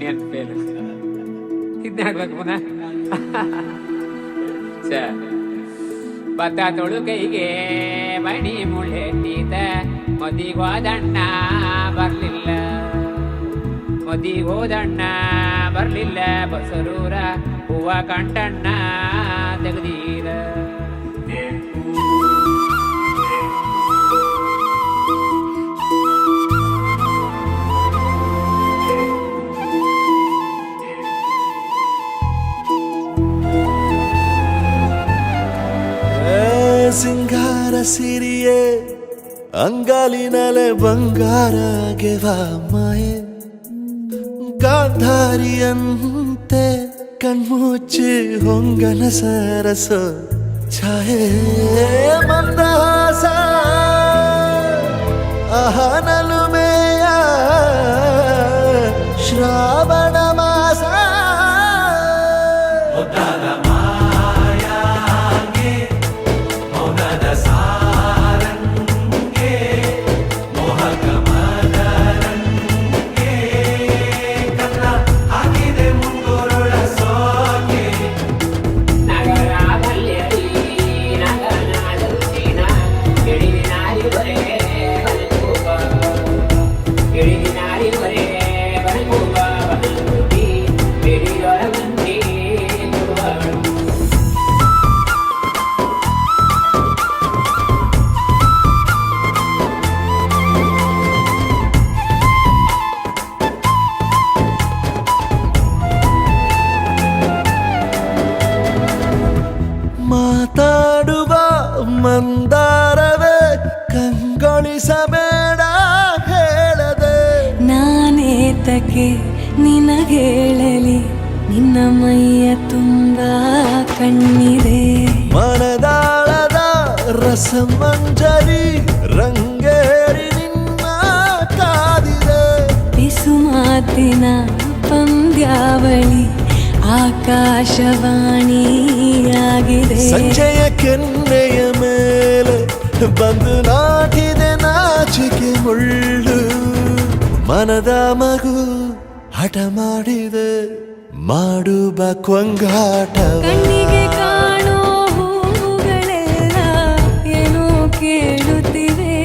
ನೆನಪೇನು ಇದನ್ನ ಹೇಳ್ಬೇಕು ಪುನಃ. ಭತ್ತ ತೊಳು ಕೈಗೆ ಮಣಿ ಮುಳ್ಳೆಟ್ಟಿದ ಮದಿಗೋದಣ್ಣ ಬರ್ಲಿಲ್ಲ, ಮದಿಗೋದಣ್ಣ ಬರ್ಲಿಲ್ಲ, ಬಸರೂರ ಹೂವ ಕಂಟಣ್ಣ ತೆಗ್ದೀರ. ಸಿಂಗಾರ ಸಿರಿಯೇ ಅಂಗಾಲಿನಲೆ ಬಂಗಾರ ಗೆವ ಮಾಯೆ, ಗಾಂಧಾರಿಯಂತೆ ಕಣ್ಮುಚ್ಚಿ ಹೊಂಗನ ಸರಸ ಛಾಯೆ, ಮಂದಹಾಸ ಅಹನಲುಮೆಯ ಶ್ರಾವಣ ಮಾಸ, ಮಾತಾಡುವ ಮಂದಾರವೇ ಕಂಗೊಳಿಸಬೇಡ ಹೇಳದೆ, ನಾನೇತಕ್ಕೆ ನಿನಗೇಳಲಿ ನಿನ್ನ ಮೈಯ ತುಂಬ ಕಣ್ಣಿದೆ, ಮನದಾಳದ ರಸಮಂಜರಿ ರಂಗೇರಿ ನಿನ್ನ ಕಾದಿದೆ, ಬಿಸು ಮಾತಿನ ಪಂದ್ಯಾವಳಿ ಆಕಾಶವಾಣಿಯಾಗಿದೆ, ಸಂಜೆಯ ಕೆನ್ನೆಯ ಮೇಲೆ ಬಂದು ನಾಟಿದೆ ನಾಚಿಕೆ ಮುಳ್ಳು, ಮನದ ಮಗು ಹಠ ಮಾಡಿದೆ ಮಾಡುವ ಕೊಂಗಾಟವ, ಕಣ್ಣಿಗೆ ಕಾಣೋ ಹೂಗಳೆಲ್ಲ ಏನೋ ಕೇಳುತ್ತಿವೆ,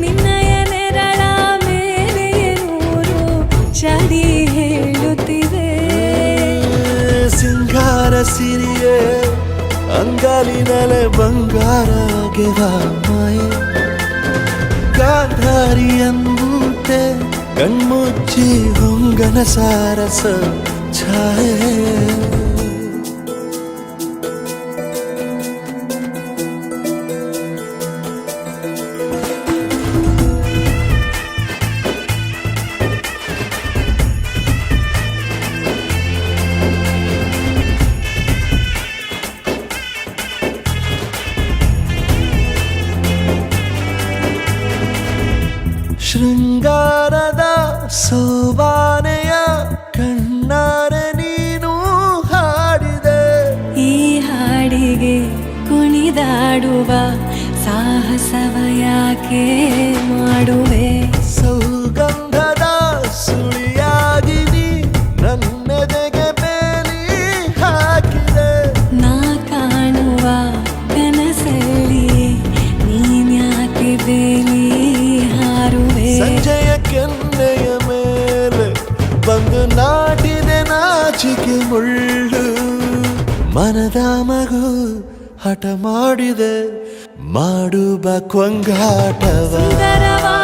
ನಿನ್ನಯ ನೆರಳ ಮೇಲೆ ನೂರು ಚಡಿ ಹೇಳುತ್ತಿವೆ, ಸಿಂಗಾರ ಸಿರಿಯೇ ಅಂಗಾಲಿನಲೆ ಬಂಗಾರ ಗೆವ ಮಾಯೆ, ಗಾಂಧಾರಿಯಂತೆ ಕಣ್ಮುಚ್ಚಿ ಹೊಂಗನ ಸಾರಸ ಛಾಯೆ. ಶೃಂಗಾರದ ಸೋಬಾನೆಯ ಕಣ್ಣಾರೆ ನೀನು ಹಾಡಿದೆ, ಈ ಹಾಡಿಗೆ ಕುಣಿದಾಡುವ ಸಾಹಸವ ಯಾಕೆ ಮಾಡುವೆ, ಸೌಗಂಧದ ಸುಳಿಯಾಗಿ ನೀ ನನ್ನೆದೆಗೆ ಬೇಲಿ ಹಾಕಿದೆ, ನಾ ಕಾಣುವ ಕನಸಲ್ಲಿ ನೀನ್ಯಾಕೆ ಬೇಲಿ ಹಾರುವೆ, ಸಂಜೆಯ ಕೆನ್ನೆಯ ಮೇಲೆ ಬಂದು ನಾಟಿದೆ ನಾಚಿಕೆ ಮುಳ್ಳು, ಮನದ ಮಗು ಹಠ ಮಾಡಿದೆ ಮಾಡುವ ಕೊಂಗಾಟವ, ಸುಂದರವಾ